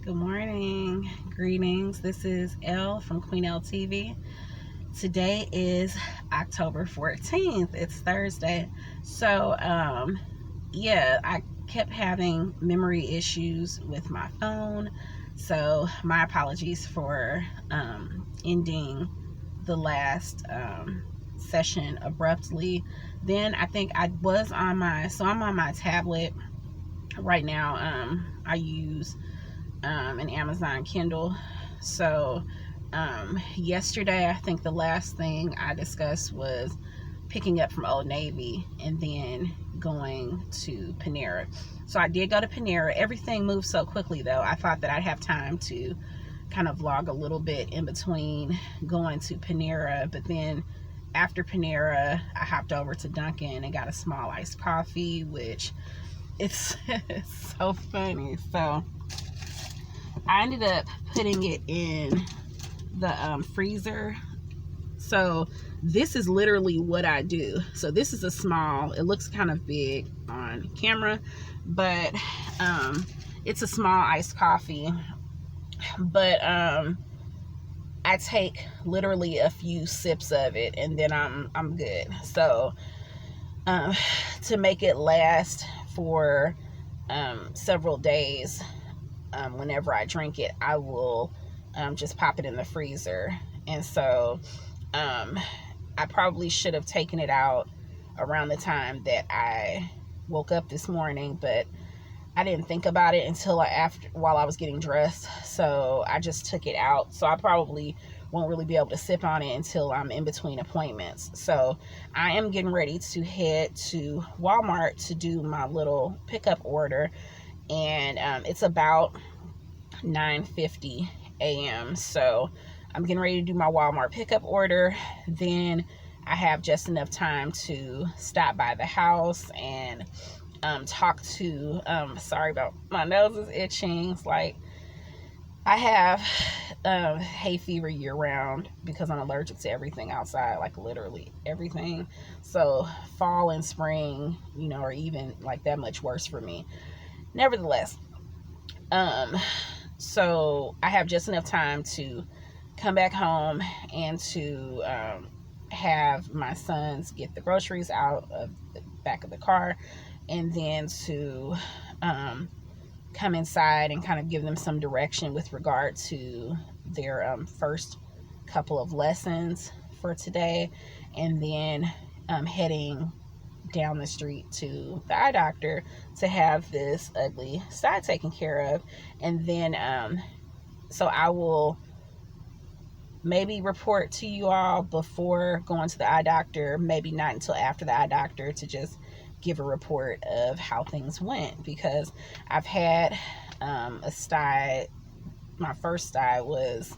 Good morning. Greetings. This is Elle from Queen Elle TV. Today is October 14th. It's Thursday. So, I kept having memory issues with my phone. So, my apologies for ending the last session abruptly. Then I think I'm on my tablet right now. I use an Amazon Kindle. So, yesterday, I think the last thing I discussed was picking up from Old Navy and then going to Panera. So I did go to Panera. Everything moved so quickly, though. I thought that I'd have time to kind of vlog a little bit in between going to Panera, but then after Panera, I hopped over to Dunkin' and got a small iced coffee, which it's so funny. So I ended up putting it in the freezer. So this is literally what I do. So this is a small, it looks kind of big on camera, but it's a small iced coffee. But I take literally a few sips of it and then I'm good. So to make it last for several days, whenever I drink it, I will just pop it in the freezer. And so I probably should have taken it out around the time that I woke up this morning, but I didn't think about it until while I was getting dressed. So I just took it out. So I probably won't really be able to sip on it until I'm in between appointments. So I am getting ready to head to Walmart to do my little pickup order. And it's about 9:50 a.m. So I'm getting ready to do my Walmart pickup order. Then I have just enough time to stop by the house and talk to, sorry about my nose is itching. It's like I have hay fever year round because I'm allergic to everything outside, like literally everything. So fall and spring, are even like that much worse for me. Nevertheless, so I have just enough time to come back home and to have my sons get the groceries out of the back of the car, and then to come inside and kind of give them some direction with regard to their first couple of lessons for today, and then heading down the street to the eye doctor to have this ugly side taken care of. And then so I will maybe report to you all before going to the eye doctor, maybe not until after the eye doctor, to just give a report of how things went, because I've had a sty. My first sty was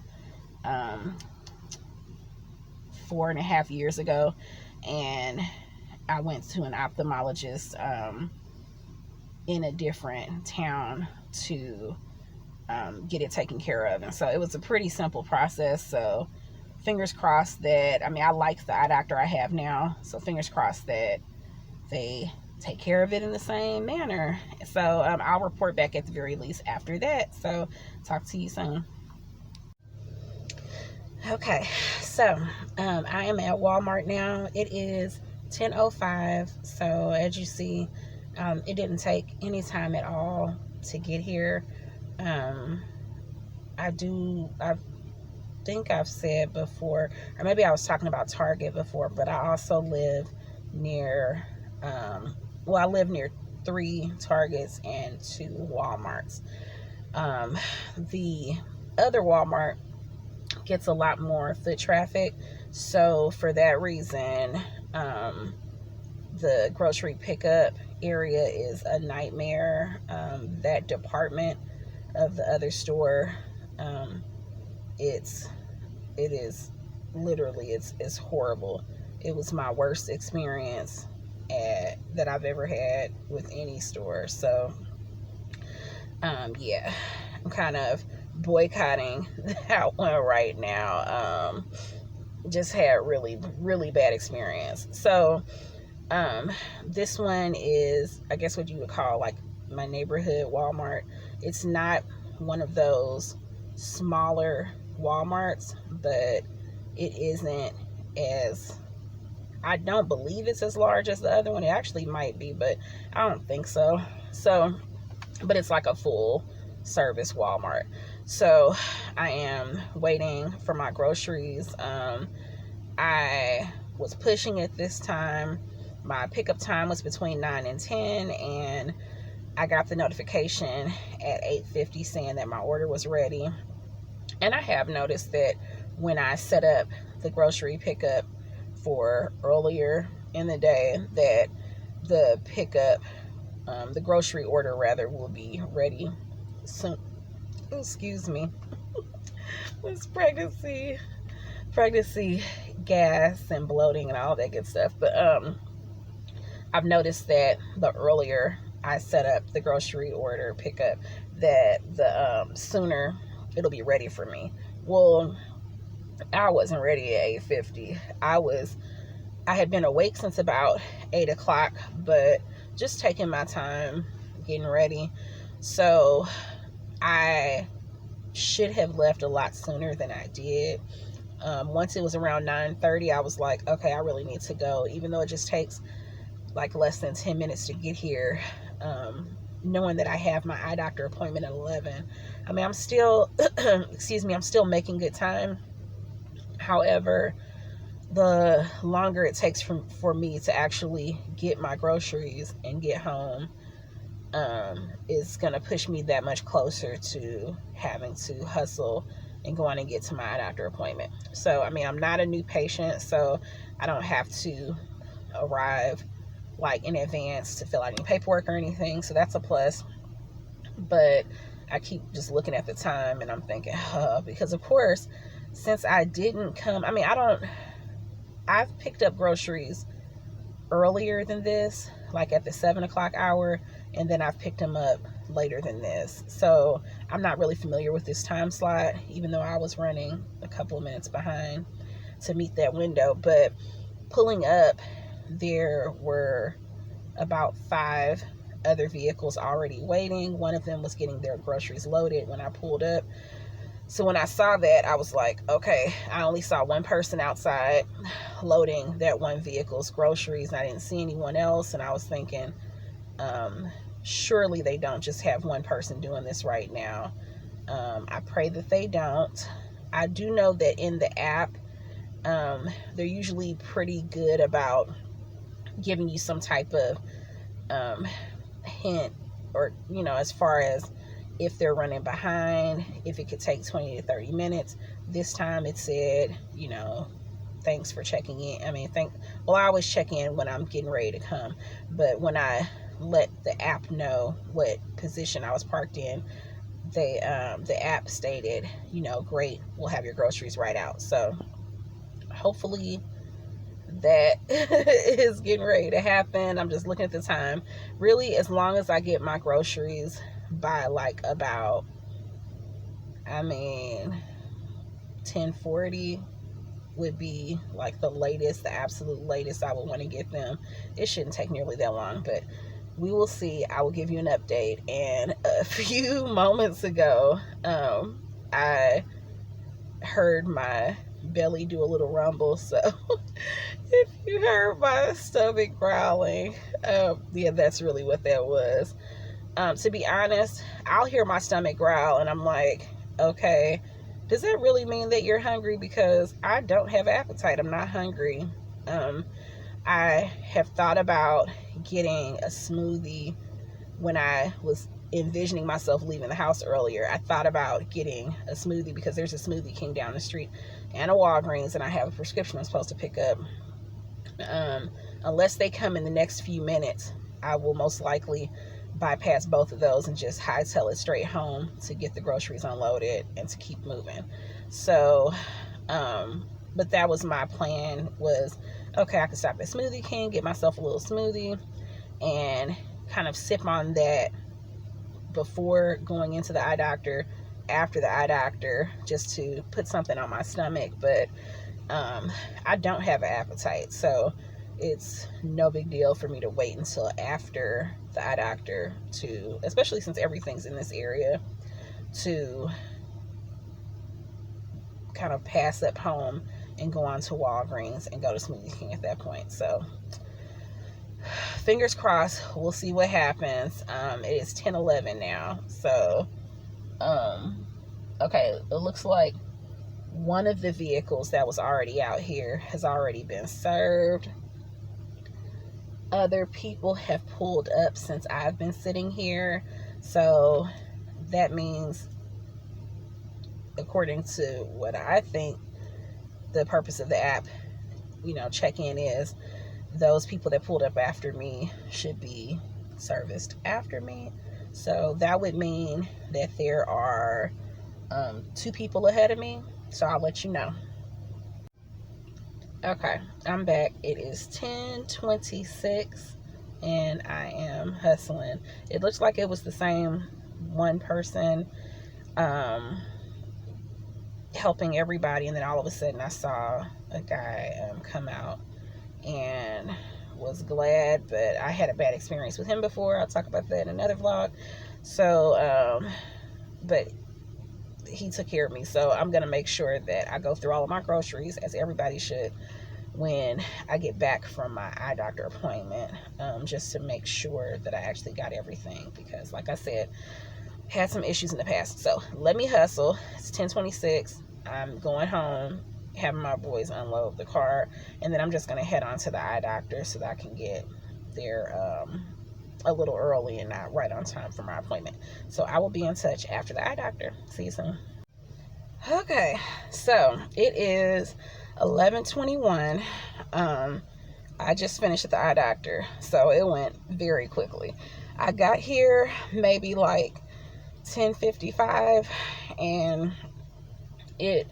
4.5 years ago, and I went to an ophthalmologist in a different town to get it taken care of. And so it was a pretty simple process. So fingers crossed that, I like the eye doctor I have now. So fingers crossed that they take care of it in the same manner. So I'll report back at the very least after that. So talk to you soon. Okay, so I am at Walmart now. It is 10:05. So as you see, it didn't take any time at all to get here. I think I've said before, or maybe I was talking about Target before, but I also live near, I live near 3 Targets and 2 Walmarts. The other Walmart gets a lot more foot traffic, so for that reason, the grocery pickup area is a nightmare. That department of the other store, it is literally, it's horrible. It was my worst experience that I've ever had with any store. So yeah, I'm kind of boycotting that one right now. Just had really bad experience. So this one is, I guess, what you would call like my neighborhood Walmart. It's not one of those smaller Walmarts, but it isn't as, I don't believe it's as large as the other one. It actually might be, but I don't think so. So, but it's like a full service Walmart. So I am waiting for my groceries. I was pushing it this time. My pickup time was between 9 and 10, and I got the notification at 8:50 saying that my order was ready. And I have noticed that when I set up the grocery pickup for earlier in the day, that the pickup, the grocery order rather, will be ready soon. Excuse me. This pregnancy gas and bloating and all that good stuff. But I've noticed that the earlier I set up the grocery order pickup, that the sooner it'll be ready for me. Well, I wasn't ready at 8:50. I had been awake since about 8 o'clock, but just taking my time getting ready. So I should have left a lot sooner than I did. Once it was around 9:30, I was like, okay, I really need to go, even though it just takes like less than 10 minutes to get here. Knowing that I have my eye doctor appointment at 11. I mean, I'm still, excuse me, I'm still making good time. However, the longer it takes for me to actually get my groceries and get home, is going to push me that much closer to having to hustle and go on and get to my eye doctor appointment. So, I mean, I'm not a new patient, so I don't have to arrive like in advance to fill out any paperwork or anything. So that's a plus. But I keep just looking at the time and I'm thinking, because of course, since I didn't come, I mean, I've picked up groceries earlier than this, like at the 7 o'clock hour, and then I've picked them up later than this. So I'm not really familiar with this time slot, even though I was running a couple of minutes behind to meet that window. But pulling up, there were about 5 other vehicles already waiting. One of them was getting their groceries loaded when I pulled up. So when I saw that, I was like, okay, I only saw one person outside loading that one vehicle's groceries, and I didn't see anyone else. And I was thinking, surely they don't just have one person doing this right now. I pray that they don't. I do know that in the app, they're usually pretty good about giving you some type of hint, or, you know, as far as if they're running behind, if it could take 20 to 30 minutes. This time it said, you know, thanks for checking in. I mean, I always check in when I'm getting ready to come, but when I let the app know what position I was parked in, the app stated, you know, great, we'll have your groceries right out. So hopefully that is getting ready to happen. I'm just looking at the time. Really, as long as I get my groceries by like about, 10:40 would be like the latest, the absolute latest I would want to get them. It shouldn't take nearly that long, but we will see. I will give you an update. And a few moments ago, I heard my belly do a little rumble. So if you heard my stomach growling, yeah, that's really what that was. To be honest, I'll hear my stomach growl and I'm like, okay, does that really mean that you're hungry? Because I don't have appetite. I'm not hungry. I have thought about getting a smoothie. When I was envisioning myself leaving the house earlier, I thought about getting a smoothie because there's a Smoothie King down the street and a Walgreens, and I have a prescription I'm supposed to pick up. Unless they come in the next few minutes, I will most likely bypass both of those and just hightail it straight home to get the groceries unloaded and to keep moving. So, but that was my plan, was, okay, I could stop at Smoothie King, get myself a little smoothie, and kind of sip on that before going into the eye doctor, after the eye doctor, just to put something on my stomach. But I don't have an appetite, so it's no big deal for me to wait until after the eye doctor to, especially since everything's in this area, to kind of pass up home and go on to Walgreens and go to Smoothie King at that point. So fingers crossed, we'll see what happens. It is 10:11 now. So okay, it looks like one of the vehicles that was already out here has already been served. Other people have pulled up since I've been sitting here. So that means, according to what I think the purpose of the app, check-in is, those people that pulled up after me should be serviced after me. So that would mean that there are 2 people ahead of me. So I'll let you know. Okay, I'm back. It is 10:26 and I am hustling. It looks like it was the same one person helping everybody, and then all of a sudden I saw a guy come out and was glad, but I had a bad experience with him before. I'll talk about that in another vlog. So but he took care of me, so I'm gonna make sure that I go through all of my groceries, as everybody should, when I get back from my eye doctor appointment, just to make sure that I actually got everything, because like I said, had some issues in the past. So let me hustle. It's 10:26. I'm going home, having my boys unload the car, and then I'm just gonna head on to the eye doctor so that I can get there a little early and not right on time for my appointment. So I will be in touch after the eye doctor. See you soon. Okay, so it is 11:21. I just finished at the eye doctor, so it went very quickly. I got here maybe like 10:55, and it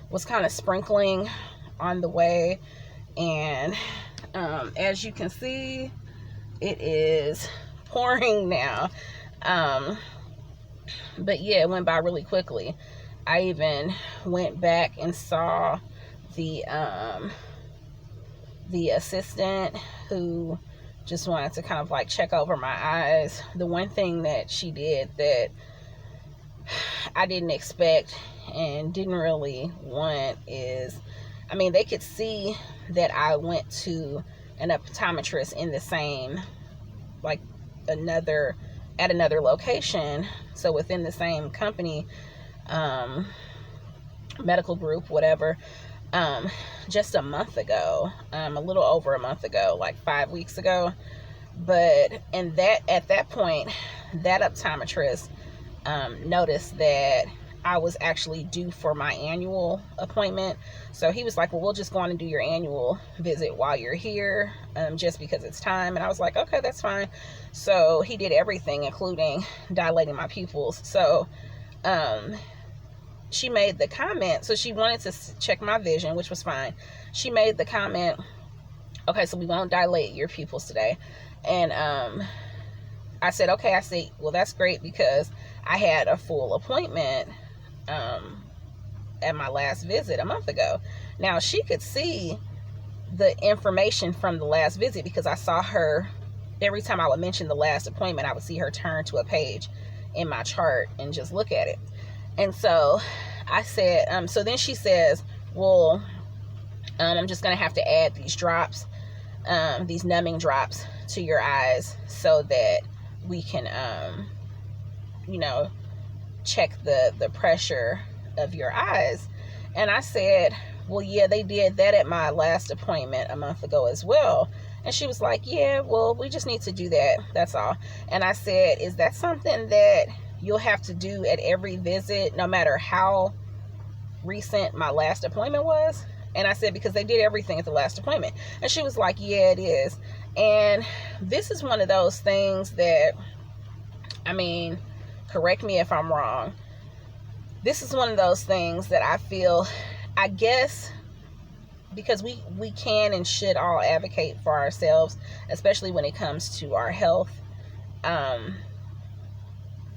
was kind of sprinkling on the way, and as you can see, it is pouring now. But yeah, it went by really quickly. I even went back and saw the assistant, who just wanted to kind of like check over my eyes. The one thing that she did that I didn't expect and didn't really want is, they could see that I went to an optometrist in the same, like another location, so within the same company, medical group, whatever, just a month ago, a little over a month ago, like 5 weeks ago. But at that point, that optometrist noticed that I was actually due for my annual appointment. So he was like, well, we'll just go on and do your annual visit while you're here, just because it's time. And I was like, okay, that's fine. So he did everything, including dilating my pupils. So she made the comment, so she wanted to check my vision, which was fine. She made the comment, okay, so we won't dilate your pupils today. And I said, okay. I said, well, that's great, because I had a full appointment at my last visit a month ago. Now, she could see the information from the last visit, because I saw her every time I would mention the last appointment. I would see her turn to a page in my chart and just look at it. And so I said, so then she says, well, I'm just going to have to add these drops, these numbing drops to your eyes, so that we can, check the pressure of your eyes. And I said, well, yeah, they did that at my last appointment a month ago as well. And she was like, yeah, well, we just need to do that. That's all. And I said, is that something that you'll have to do at every visit, no matter how recent my last appointment was? And I said, because they did everything at the last appointment. And she was like, yeah, it is. And this is one of those things that, correct me if I'm wrong, this is one of those things that I feel, I guess, because we can and should all advocate for ourselves, especially when it comes to our health,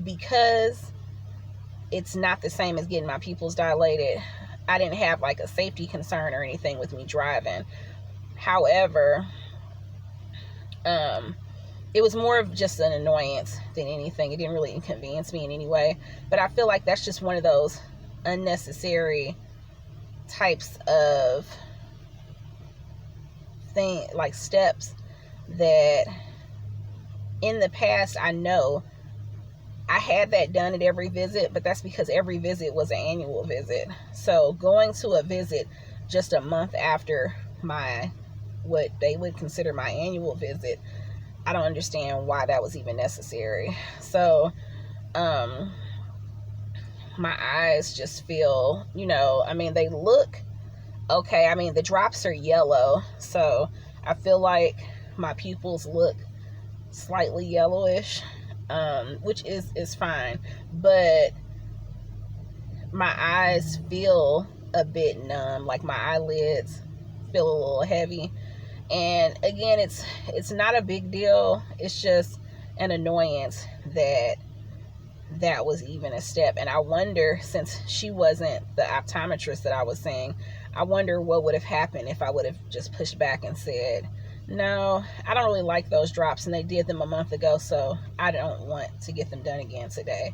because it's not the same as getting my pupils dilated. I didn't have like a safety concern or anything with me driving. However, it was more of just an annoyance than anything. It didn't really inconvenience me in any way. But I feel like that's just one of those unnecessary types of like steps that in the past I know I had that done at every visit, but that's because every visit was an annual visit. So going to a visit just a month after what they would consider my annual visit, I don't understand why that was even necessary. So my eyes just feel, I mean, they look okay. I mean, the drops are yellow, so I feel like my pupils look slightly yellowish, which is fine, but my eyes feel a bit numb, like my eyelids feel a little heavy. And again, it's not a big deal. It's just an annoyance that was even a step. And I wonder, since she wasn't the optometrist that I was seeing, I wonder what would have happened if I would have just pushed back and said, no, I don't really like those drops, and they did them a month ago, so I don't want to get them done again today.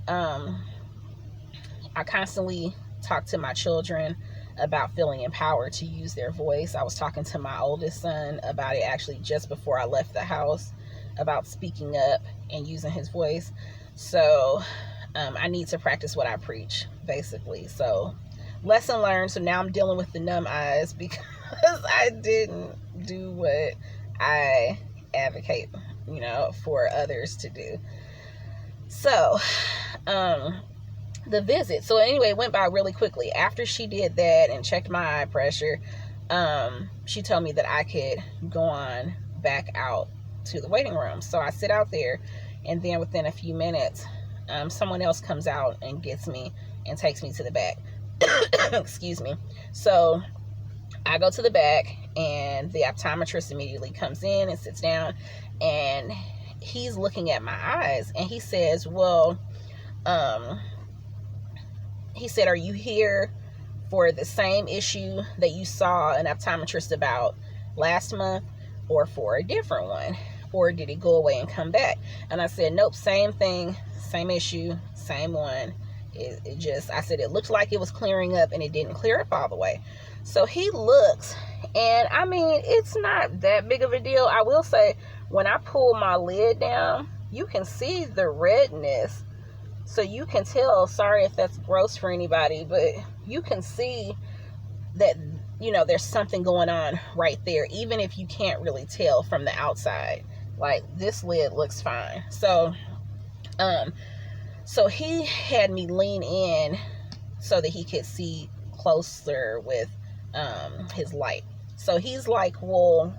I constantly talk to my children about feeling empowered to use their voice. I was talking to my oldest son about it actually just before I left the house, about speaking up and using his voice. So I need to practice what I preach, basically. So lesson learned. So now I'm dealing with the numb eyes because I didn't do what I advocate, for others to do. So the visit. So anyway, it went by really quickly. After she did that and checked my eye pressure, she told me that I could go on back out to the waiting room. So I sit out there, and then within a few minutes, someone else comes out and gets me and takes me to the back. Excuse me. So I go to the back, and the optometrist immediately comes in and sits down, and he's looking at my eyes, and he says, well, he said, are you here for the same issue that you saw an optometrist about last month, or for a different one? Or did it go away and come back? And I said, nope, same thing, same issue, same one. I said, it looked like it was clearing up, and it didn't clear up all the way. So he looks, and I mean, it's not that big of a deal. I will say, when I pull my lid down, you can see the redness. So you can tell, sorry if that's gross for anybody, but you can see that, there's something going on right there, even if you can't really tell from the outside. Like, this lid looks fine. So he had me lean in so that he could see closer with his light. So he's like, well,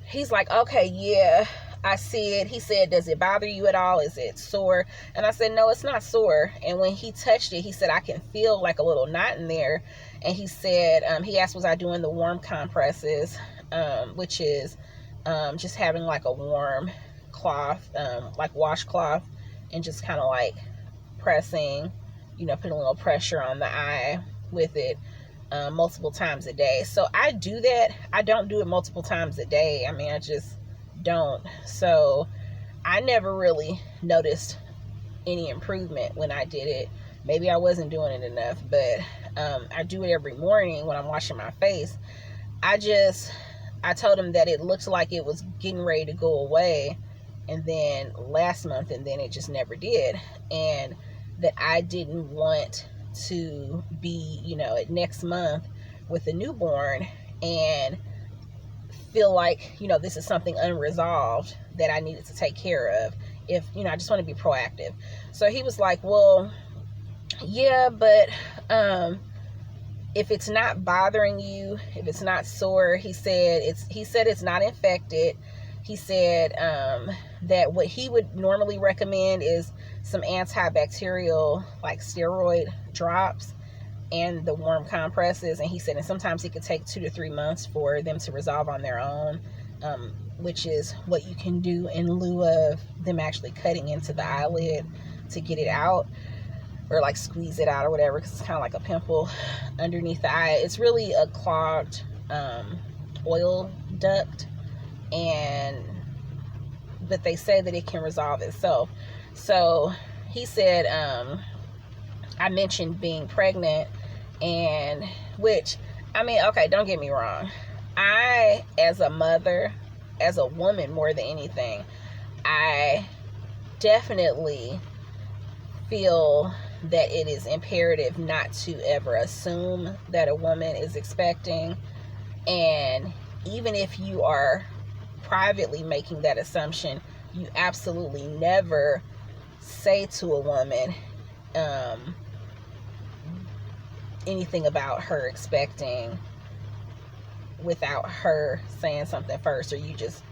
he's like, okay, yeah, I see it. He said, does it bother you at all? Is it sore? And I said, no, it's not sore. And when he touched it, he said, I can feel like a little knot in there. And he said, he asked, was I doing the warm compresses, which is just having like a warm cloth, like washcloth, and just kind of like pressing, putting a little pressure on the eye with it multiple times a day. So I do that. I don't do it multiple times a day. I mean, I just don't. So I never really noticed any improvement when I did it. Maybe I wasn't doing it enough, but I do it every morning when I'm washing my face. I told him that it looked like it was getting ready to go away, and then last month, and then it just never did. And that I didn't want to be, at next month with a newborn and feel like, this is something unresolved that I needed to take care of. If, I just want to be proactive. So he was like, well, yeah, but if it's not bothering you, if it's not sore, he said it's not infected. He said that what he would normally recommend is some antibacterial, like steroid drops, and the warm compresses. And he said, and sometimes it could take 2 to 3 months for them to resolve on their own, which is what you can do in lieu of them actually cutting into the eyelid to get it out, or like squeeze it out or whatever, because it's kind of like a pimple underneath the eye. It's really a clogged oil duct but they say that it can resolve itself. So he said, I mentioned being pregnant, and which, I mean, okay, don't get me wrong. I, as a mother, as a woman more than anything, I definitely feel that it is imperative not to ever assume that a woman is expecting. And even if you are privately making that assumption, you absolutely never say to a woman anything about her expecting without her saying something first, or you just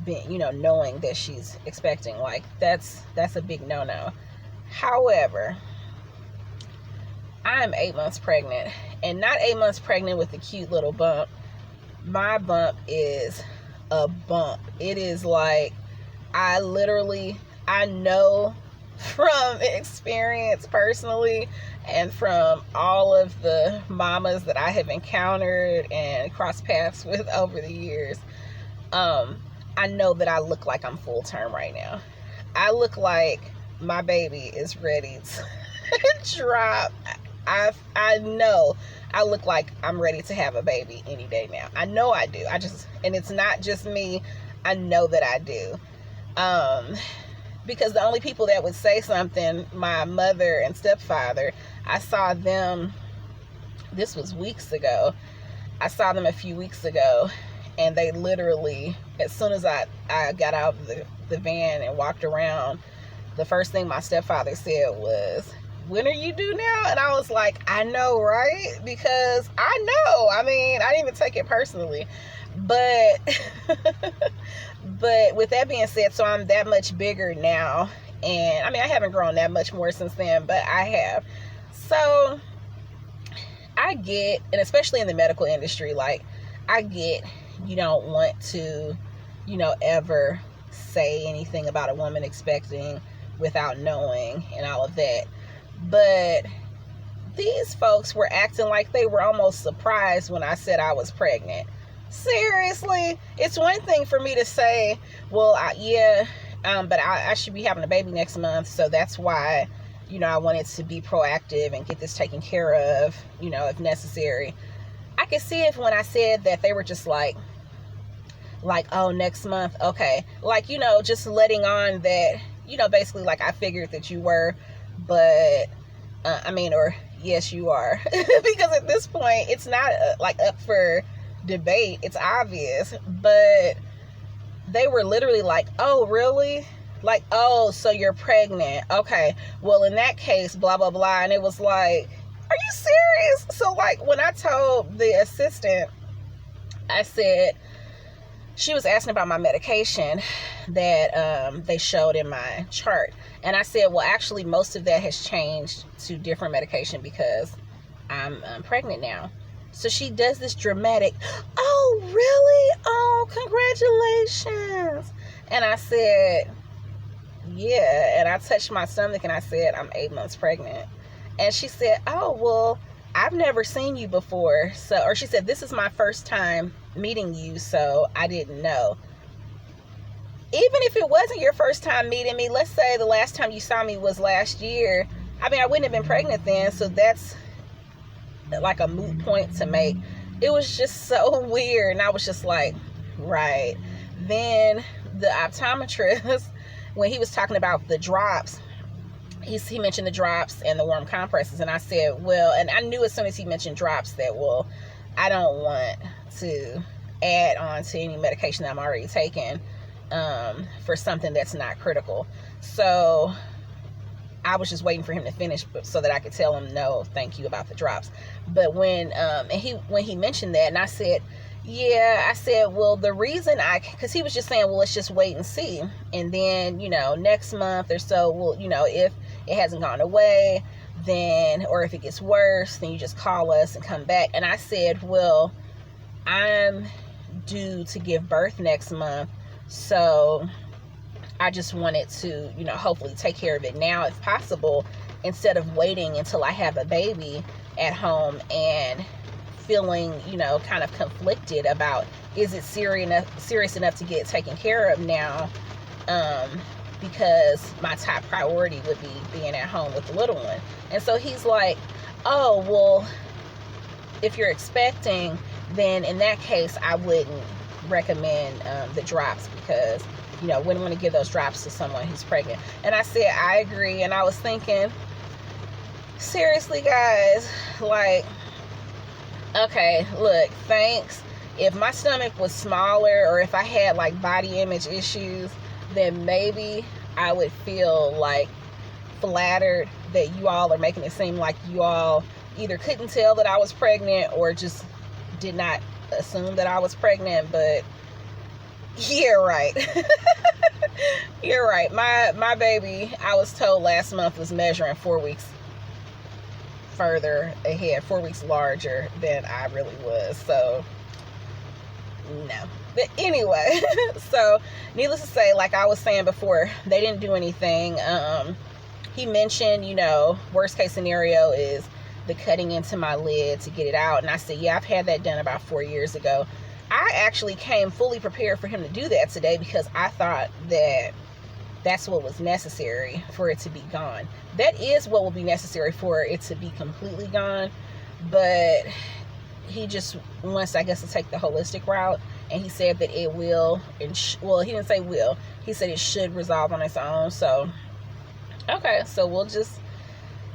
being, knowing that she's expecting. Like, that's a big no-no. However, I'm 8 months pregnant, and not 8 months pregnant with a cute little bump. My bump is a bump. It is like, I know from experience personally, and from all of the mamas that I have encountered and crossed paths with over the years, I know that I look like I'm full term right now. I look like my baby is ready to drop. I know I look like I'm ready to have a baby any day now. I know I do. And it's not just me. I know that I do. Because the only people that would say something, my mother and stepfather, I saw them, this was weeks ago. I saw them a few weeks ago, and they literally, as soon as I got out of the van and walked around, the first thing my stepfather said was, "When are you due now?" And I was like, I know, right? Because I know. I mean, I didn't even take it personally. But but with that being said, so I'm that much bigger now. And I mean, I haven't grown that much more since then, but I have. So I get, and especially in the medical industry, like, I get you don't want to, ever say anything about a woman expecting without knowing and all of that. But these folks were acting like they were almost surprised when I said I was pregnant. Seriously? It's one thing for me to say, well, but I should be having a baby next month, so that's why, I wanted to be proactive and get this taken care of, if necessary. I could see it when I said that they were just like, oh, next month, okay. Like, just letting on that, basically like I figured that you were, but, or yes, you are. Because at this point, it's not up for debate. It's obvious. But they were literally like, oh, really? Like, oh, so you're pregnant. Okay. Well, in that case, blah, blah, blah. And it was like, are you serious? So, like, when I told the assistant, I said, she was asking about my medication that they showed in my chart. And I said, well, actually, most of that has changed to different medication because I'm pregnant now. So she does this dramatic, oh, really? Oh, congratulations. And I said, yeah. And I touched my stomach and I said, I'm 8 months pregnant. And she said, oh, well, I've never seen you before. Or she said, this is my first time meeting you, so I didn't know. Even if it wasn't your first time meeting me, let's say the last time you saw me was last year. I mean, I wouldn't have been pregnant then, so that's like a moot point to make. It was just so weird, and I was just like, right. Then the optometrist, when he was talking about the drops, he mentioned the drops and the warm compresses, and I said, well, and I knew as soon as he mentioned drops that, well, I don't want to add on to any medication that I'm already taking for something that's not critical. So I was just waiting for him to finish so that I could tell him no, thank you about the drops. But when he mentioned that, and I said, yeah, I said, well, the reason because he was just saying, well, let's just wait and see. And then, next month or so, well, if it hasn't gone away, then, or if it gets worse, then you just call us and come back. And I said, well, I'm due to give birth next month. So I just wanted to, hopefully take care of it now if possible, instead of waiting until I have a baby at home and feeling, you know, kind of conflicted about, is it serious enough to get taken care of now? Because my top priority would be being at home with the little one. And so he's like, oh, well, if you're expecting, then in that case, I wouldn't recommend the drops, because, you know, wouldn't want to give those drops to someone who's pregnant. And I said, I agree. And I was thinking, seriously, guys, like, okay, look, thanks. If my stomach was smaller, or if I had like body image issues, then maybe I would feel like flattered that you all are making it seem like you all either couldn't tell that I was pregnant or just did not assume that I was pregnant. But yeah, right. You're right. My baby, I was told last month, was measuring 4 weeks further ahead, 4 weeks larger than I really was. So no. But anyway, so needless to say, like I was saying before, they didn't do anything. He mentioned, you know, worst case scenario is the cutting into my lid to get it out. And I said, yeah, I've had that done about 4 years ago. I actually came fully prepared for him to do that today, because I thought that that's what was necessary for it to be gone. That is what will be necessary for it to be completely gone. But he just wants, I guess, to take the holistic route. And he said that it will, well, he didn't say will. He said it should resolve on its own. So, okay, so we'll just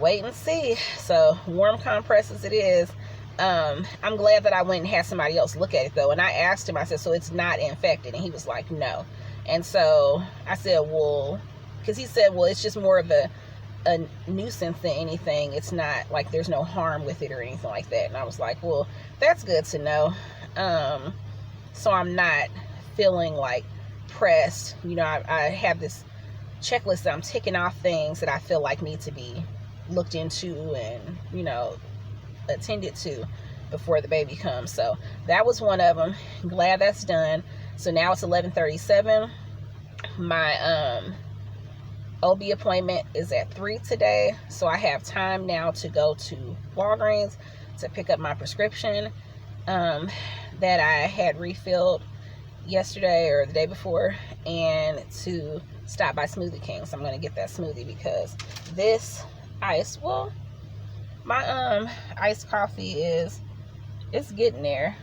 wait and see. So, warm compresses it is. I'm glad that I went and had somebody else look at it, though. And I asked him, I said, so it's not infected? And he was like, no. And so I said, well, because he said, well, it's just more of a nuisance than anything. It's not like there's no harm with it or anything like that. And I was like, well, that's good to know. So I'm not feeling like pressed. You know, I have this checklist that I'm ticking off things that I feel like need to be looked into and, you know, attended to before the baby comes. So that was one of them. Glad that's done. So now it's 11:37. My OB appointment is at 3 today, so I have time now to go to Walgreens to pick up my prescription that I had refilled yesterday or the day before, and to stop by Smoothie King. So I'm going to get that smoothie, because this ice, well, my iced coffee it's getting there.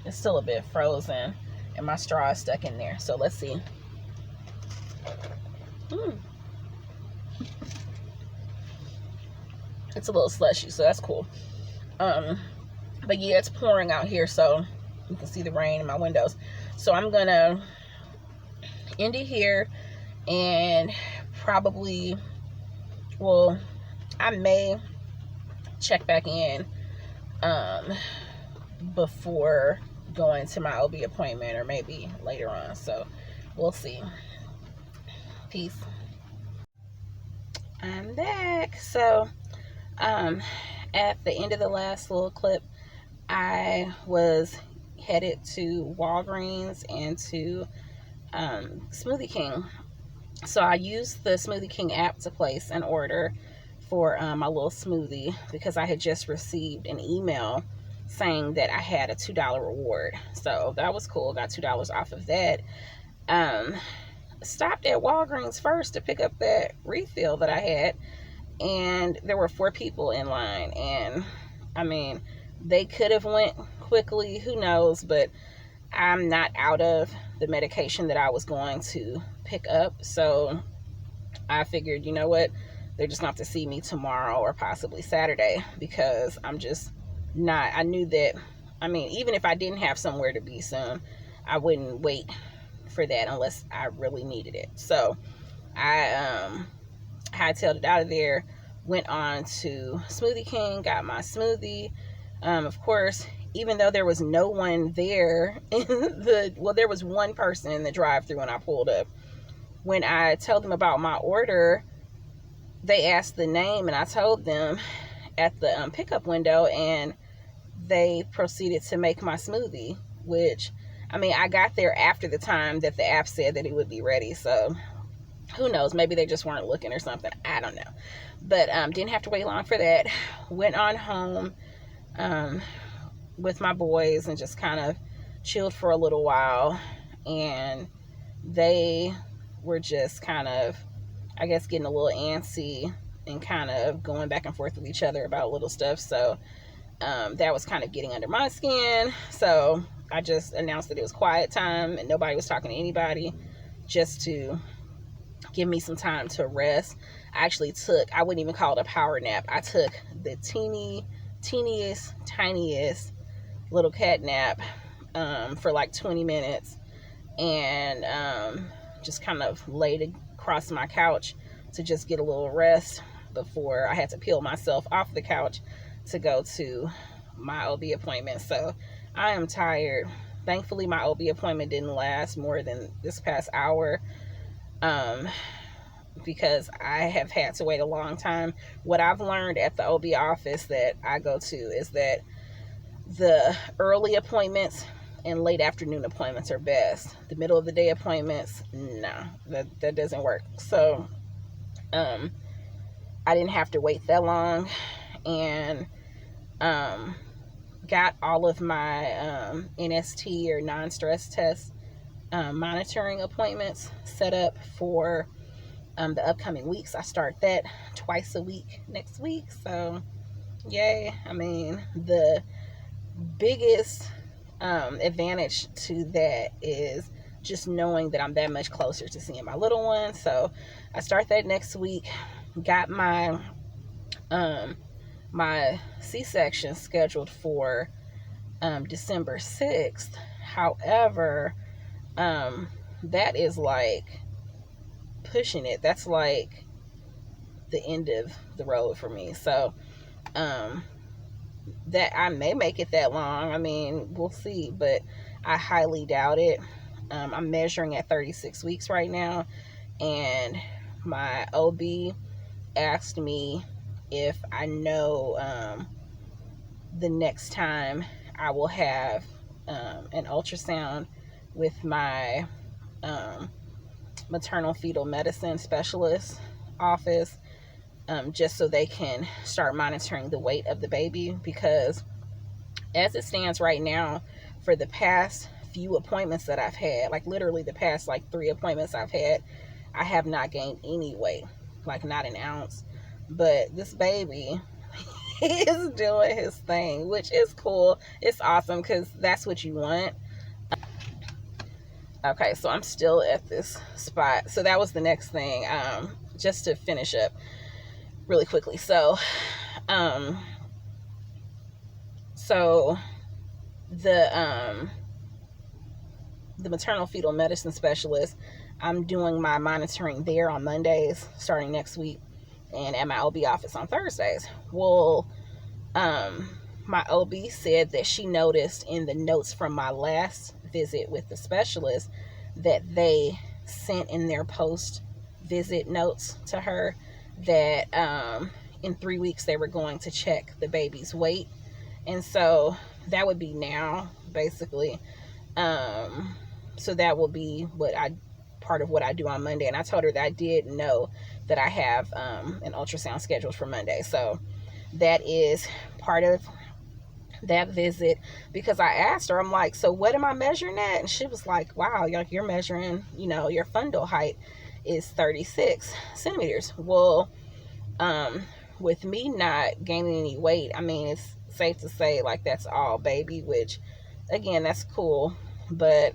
It's still a bit frozen, and my straw is stuck in there. So let's see. It's a little slushy, so that's cool. But yeah, it's pouring out here, so you can see the rain in my windows. So I'm gonna end it here, and probably, well, I may check back in before going to my OB appointment, or maybe later on. So we'll see. Peace. I'm back. So at the end of the last little clip, I was headed to Walgreens and to Smoothie King. So I used the Smoothie King app to place an order for my little smoothie, because I had just received an email saying that I had a $2 reward. So that was cool. Got $2 off of that. Stopped at Walgreens first to pick up that refill that I had, and there were 4 people in line. And I mean, they could have went quickly, who knows, but I'm not out of the medication that I was going to pick up. So I figured, you know what, they're just going to have to see me tomorrow or possibly Saturday, because I'm just not, I knew that, I mean, even if I didn't have somewhere to be soon, I wouldn't wait for that unless I really needed it. So I hightailed it out of there, went on to Smoothie King, got my smoothie. Of course, even though there was no one there in there was one person in the drive-thru when I pulled up. When I told them about my order, they asked the name, and I told them at the pickup window, and they proceeded to make my smoothie, which, I mean, I got there after the time that the app said that it would be ready. So who knows, maybe they just weren't looking or something. I don't know. But didn't have to wait long for that. Went on home, with my boys and just kind of chilled for a little while. And they were just kind of, I guess, getting a little antsy and kind of going back and forth with each other about little stuff. So that was kind of getting under my skin. So I just announced that it was quiet time and nobody was talking to anybody, just to give me some time to rest. I actually took, I wouldn't even call it a power nap. I took the teeniest, tiniest little cat nap for like 20 minutes and just kind of laid across my couch to just get a little rest before I had to peel myself off the couch to go to my OB appointment. So I am tired. Thankfully, my OB appointment didn't last more than this past hour because I have had to wait a long time. What I've learned at the OB office that I go to is that the early appointments and late afternoon appointments are best. The middle of the day appointments, no, that doesn't work. So I didn't have to wait that long, and got all of my NST or non-stress test monitoring appointments set up for the upcoming weeks. I start that twice a week next week, so yay. I mean, the biggest advantage to that is just knowing that I'm that much closer to seeing my little one. So I start that next week. Got my my C-section scheduled for December 6th. However, that is like pushing it. That's like the end of the road for me. So that I may make it that long. I mean, we'll see, but I highly doubt it. I'm measuring at 36 weeks right now, and my OB asked me if I know the next time I will have an ultrasound with my maternal fetal medicine specialist office, just so they can start monitoring the weight of the baby, because as it stands right now, for the past few appointments that I've had, like literally the past like 3 appointments I've had, I have not gained any weight, like not an ounce. But this baby is doing his thing, which is cool. It's awesome because that's what you want. Okay, so I'm still at this spot. So that was the next thing, just to finish up really quickly. So the maternal fetal medicine specialist, I'm doing my monitoring there on Mondays starting next week, and at my OB office on Thursdays. Well, my OB said that she noticed in the notes from my last visit with the specialist that they sent in their post-visit notes to her that in 3 weeks they were going to check the baby's weight. And so that would be now, basically. So that will be part of what I do on Monday. And I told her that I did know that I have an ultrasound scheduled for Monday. So that is part of that visit, because I asked her, I'm like, so what am I measuring at? And she was like, wow, you're measuring, your fundal height is 36 centimeters. Well, with me not gaining any weight, I mean, it's safe to say like that's all baby, which again, that's cool. But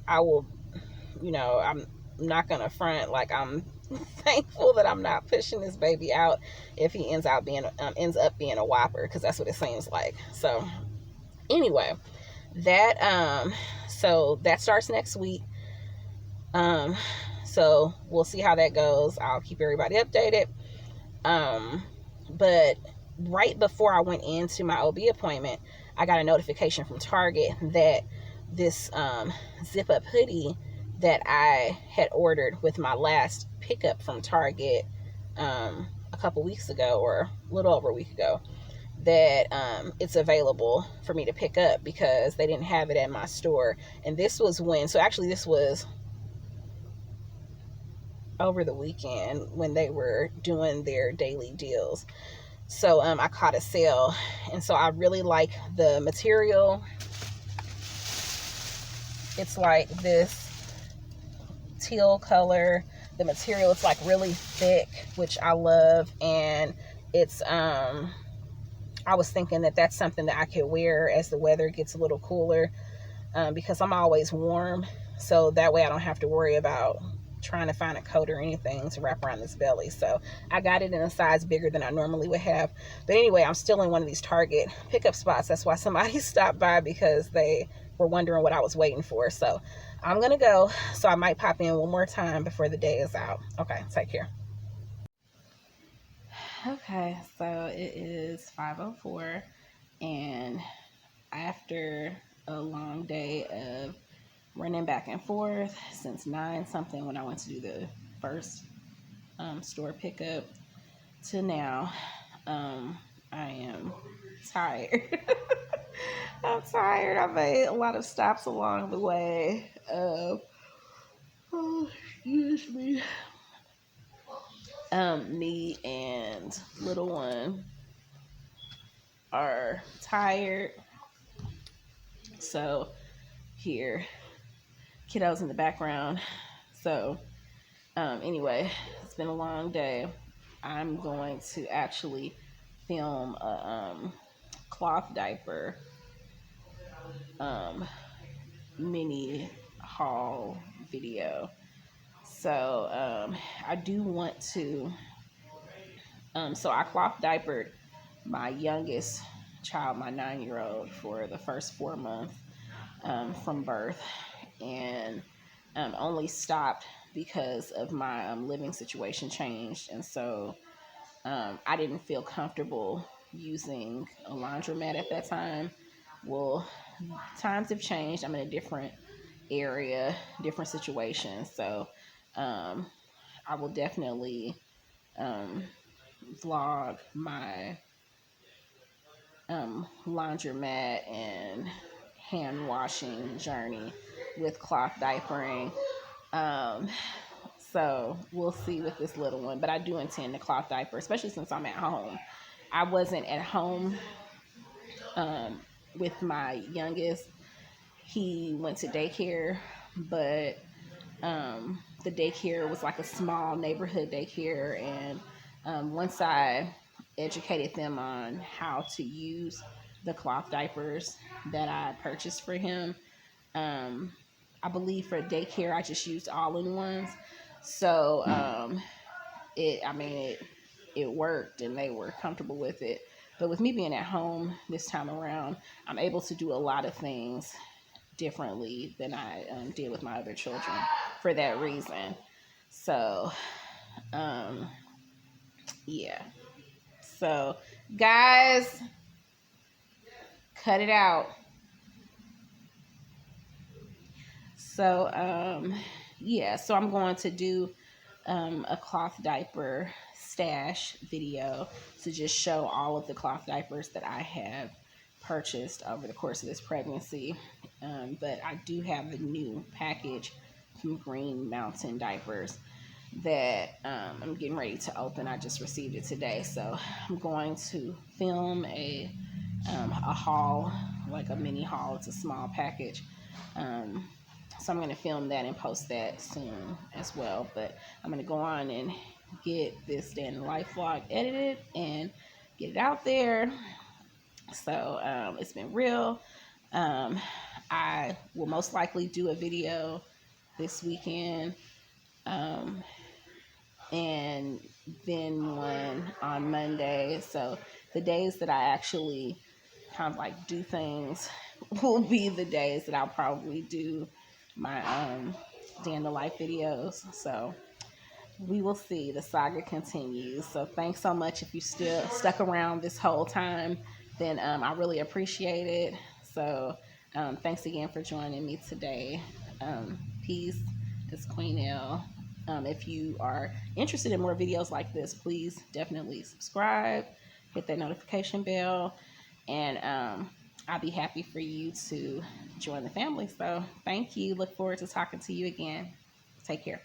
I will, I'm not gonna front like I'm thankful that I'm not pushing this baby out if he ends up being a whopper, because that's what it seems like. So anyway, that so that starts next week. So we'll see how that goes. I'll keep everybody updated. But right before I went into my OB appointment, I got a notification from Target that this zip up hoodie that I had ordered with my last pickup from Target a couple weeks ago, or a little over a week ago, that it's available for me to pick up because they didn't have it at my store. And this was this was over the weekend when they were doing their daily deals. So I caught a sale, and so I really like the material. It's like this teal color. The material is like really thick, which I love, and it's I was thinking that that's something that I could wear as the weather gets a little cooler, because I'm always warm, so that way I don't have to worry about trying to find a coat or anything to wrap around this belly. So I got it in a size bigger than I normally would have. But anyway, I'm still in one of these Target pickup spots. That's why somebody stopped by, because they were wondering what I was waiting for. So I'm gonna go, so I might pop in one more time before the day is out. Okay, take care. Okay, so it is 5:04, and after a long day of running back and forth since 9 something when I went to do the first store pickup to now, I am tired. I'm tired. I made a lot of stops along the way. Oh, excuse me. Me and little one are tired. So here, kiddos in the background. So anyway, it's been a long day. I'm going to actually film a cloth diaper mini haul video. So I do want to. So I cloth diapered my youngest child, my 9-year-old, for the first 4 months from birth, and only stopped because of my living situation changed, and so I didn't feel comfortable using a laundromat at that time. Well, times have changed. I'm in a different area, different situation, so I will definitely vlog my laundromat and hand washing journey with cloth diapering. So we'll see with this little one, but I do intend to cloth diaper, especially since I'm at home. I wasn't at home with my youngest. He went to daycare, but the daycare was like a small neighborhood daycare, and once I educated them on how to use the cloth diapers that I purchased for him, I believe for daycare I just used all-in-ones. So it worked, and they were comfortable with it. But with me being at home this time around, I'm able to do a lot of things differently than I did with my other children for that reason. So yeah. So guys, cut it out. So yeah, so I'm going to do a cloth diaper stash video to just show all of the cloth diapers that I have purchased over the course of this pregnancy. But I do have the new package from Green Mountain Diapers that I'm getting ready to open. I just received it today, so I'm going to film a haul, like a mini haul. It's a small package. So I'm going to film that and post that soon as well. But I'm going to go on and get this day in the life vlog edited and get it out there. So it's been real. I will most likely do a video this weekend, and then one on Monday. So the days that I actually kind of like do things will be the days that I'll probably do my day in the life videos. So we will see. The saga continues. So thanks so much. If you still stuck around this whole time, then I really appreciate it. So thanks again for joining me today. Peace. It's Queen Elle. If you are interested in more videos like this, please definitely subscribe, hit that notification bell, and I'll be happy for you to join the family. So thank you. Look forward to talking to you again. Take care.